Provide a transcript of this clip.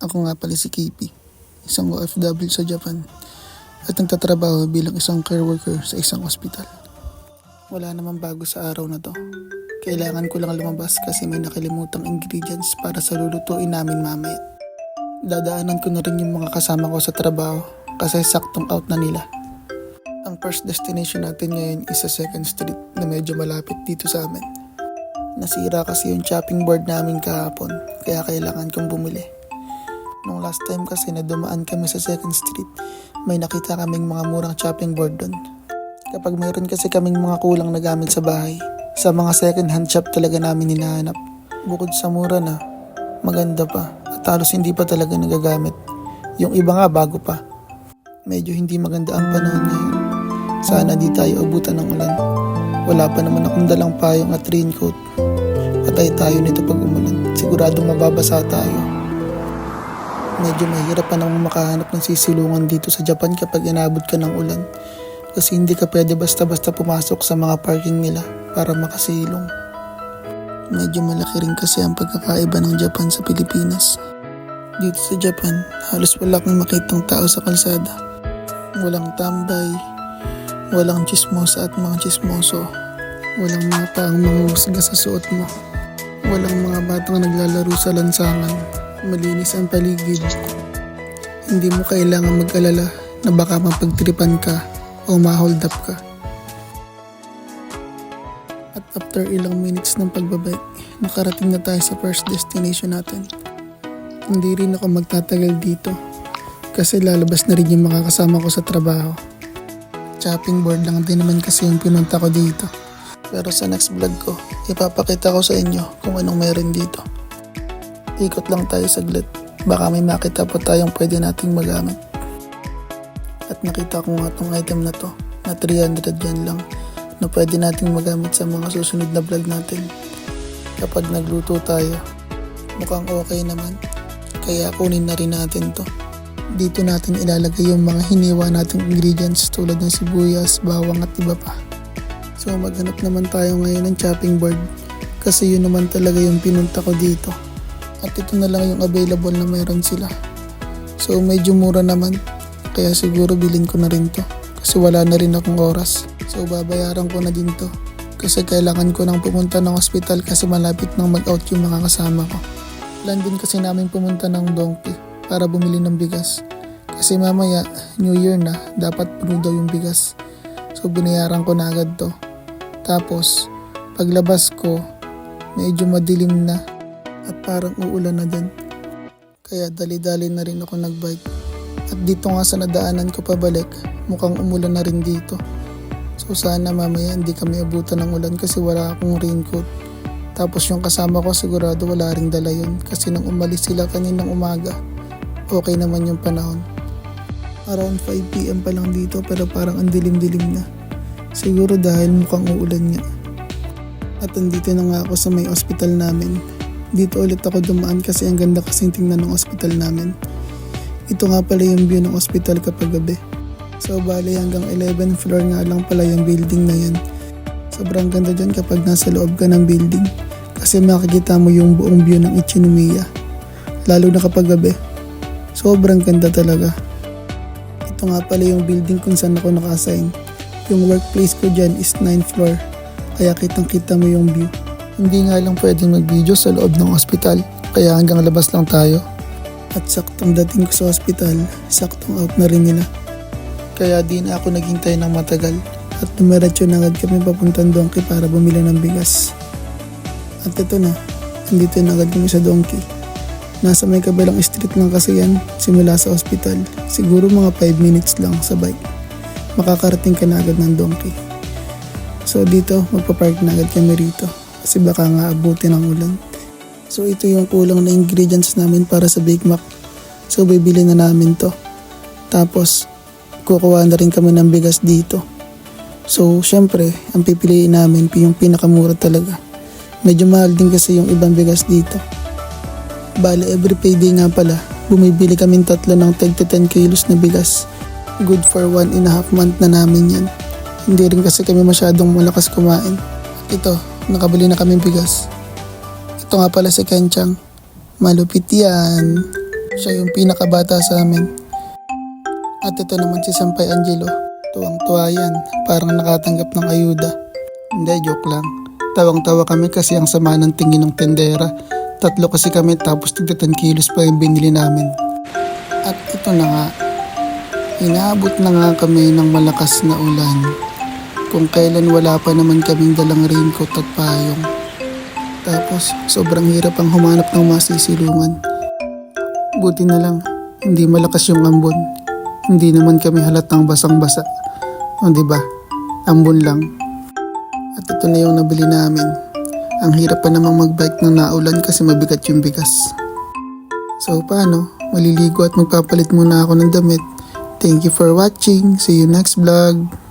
Ako nga pala si KP, isang OFW sa Japan at nagtatrabaho bilang isang care worker sa isang ospital. Wala namang bago sa araw na to. Kailangan ko lang lumabas kasi may nakalimutang ingredients para sa lulutuin namin mamaya. Dadaanan ko na rin yung mga kasama ko sa trabaho kasi saktong out na nila. Ang first destination natin ngayon is sa 2nd Street na medyo malapit dito sa amin. Nasira kasi yung chopping board namin kahapon kaya kailangan kong bumili. Nung last time kasi na dumaan kami sa 2nd Street, may nakita kaming mga murang chopping board doon. Kapag mayroon kasi kaming mga kulang na gamit sa bahay, sa mga second hand shop talaga namin hinahanap. Bukod sa mura na, maganda pa at halos hindi pa talaga nagagamit. Yung iba nga bago pa. Medyo hindi maganda ang panahon ngayon. Sana di tayo abutan ng ulan. Wala pa naman akong dalang payong at raincoat. Patay tayo nito pag umulan. Siguradong mababasa tayo. Medyo mahirap pa namang makahanap ng sisilungan dito sa Japan kapag inabot ka ng ulan. Kasi hindi ka pwede basta-basta pumasok sa mga parking nila para makasilong. Medyo malaki rin kasi ang pagkakaiba ng Japan sa Pilipinas. Dito sa Japan, halos wala kang makitang tao sa kalsada. Walang tambay, walang chismosa at mga chismoso. Walang mga taong manghuhusga sa suot mo. Walang mga batang naglalaro sa lansangan. Malinis ang paligid. Hindi mo kailangan mag-alala na baka mapagtripan ka o ma-hold up ka. At after ilang minutes ng pagbabike, nakarating na tayo sa first destination natin. Hindi rin ako magtatagal dito kasi lalabas na rin yung makakasama ko sa trabaho. Chopping board lang din naman kasi yung pinunta ko dito. Pero sa next vlog ko, ipapakita ko sa inyo kung anong meron dito. Ikot lang tayo saglit. Baka may makita pa tayong pwede nating magamit. At nakita ko nga tong item na to na 300 yen lang na pwede nating magamit sa mga susunod na vlog natin. Kapag nagluto tayo, mukhang okay naman. Kaya kunin na rin natin to. Dito natin ilalagay yung mga hiniwa nating ingredients tulad ng sibuyas, bawang at iba pa. So maghanap naman tayo ngayon ng chopping board kasi yun naman talaga yung pinunta ko dito. At ito na lang yung available na meron sila. So medyo mura naman kaya siguro bilhin ko na rin to kasi wala na rin akong oras. So babayaran ko na din to kasi kailangan ko nang pumunta ng hospital kasi malapit nang mag-out yung mga kasama ko. Plan din kasi namin pumunta ng Donkey para bumili ng bigas. Kasi mamaya, New Year na, dapat puno daw yung bigas. So binayaran ko na agad to. Tapos, paglabas ko, medyo madilim na at parang uulan na din. Kaya dali-dali na rin ako nagbike. At dito nga sa nadaanan ko pabalik, mukhang umulan na rin dito. So sana mamaya hindi kami abutan ng ulan kasi wala akong raincoat. Tapos yung kasama ko sigurado wala ring dala yun kasi nung umalis sila kaninang umaga, okay naman yung panahon. Around 5 PM pa lang dito pero parang ang dilim-dilim na. Siguro dahil mukhang uulan nga. At andito na nga ako sa may hospital namin. Dito ulit ako dumaan kasi ang ganda kasing tingnan ng hospital namin. Ito nga pala yung view ng hospital kapag gabi. So bali hanggang 11th floor nga lang pala yung building na yan. Sobrang ganda dyan kapag nasa loob ka ng building kasi makikita mo yung buong view ng Ichinomiya. Lalo na kapag gabi. Sobrang ganda talaga. Ito nga pala yung building kung saan ako naka-assign. Yung workplace ko dyan is 9th floor. Kaya kitang-kita mo yung view. Hindi nga lang pwedeng mag-video sa loob ng hospital. Kaya hanggang labas lang tayo. At saktong dating ko sa hospital, saktong out na rin nila. Kaya di na ako naghintay ng matagal. At dumiretso na agad kami papuntang Donkey para bumili ng bigas. At ito na, andito na agad kami sa Donkey. Nasa may kabilang street lang kasi yan, simula sa hospital. Siguro mga 5 minutes lang sa bike. Makakarating ka na agad ng Donkey. So dito, magpapark na agad kami rito. Kasi baka nga abutin ng ulan. So ito yung kulang na ingredients namin para sa Big Mac. So bibili na namin to. Tapos, kukuha na rin kami ng bigas dito. So syempre, ang pipiliin namin yung pinakamura talaga. Medyo mahal din kasi yung ibang bigas dito. Bale, every payday nga pala, bumibili kaming tatlo ng tag 10 kilos na bigas. Good for 1.5 month na namin yan. Hindi rin kasi kami masyadong malakas kumain. Ito, nakabili na kaming bigas. Ito nga pala si Kenchang. Malupit yan. Siya yung pinakabata sa amin. At ito naman si Sampay Angelo. Tuwang-tuwa yan, parang nakatanggap ng ayuda. Hindi, joke lang. Tawang-tawa kami kasi ang sama ng tingin ng tendera. 3 kasi kami tapos 10 kilos pa yung binili namin. At ito na nga, inaabot na nga kami ng malakas na ulan. Kung kailan wala pa naman kaming dalang raincoat at payong. Tapos sobrang hirap ang humanap ng masisilungan. Buti na lang, hindi malakas yung ambon. Hindi naman kami halatang basang-basa. O diba, ambon lang. At ito na yung nabili namin. Ang hirap pa namang magbike ng naulan kasi mabigat yung bigas. So paano? Maliligo at magpapalit muna ako ng damit. Thank you for watching. See you next vlog.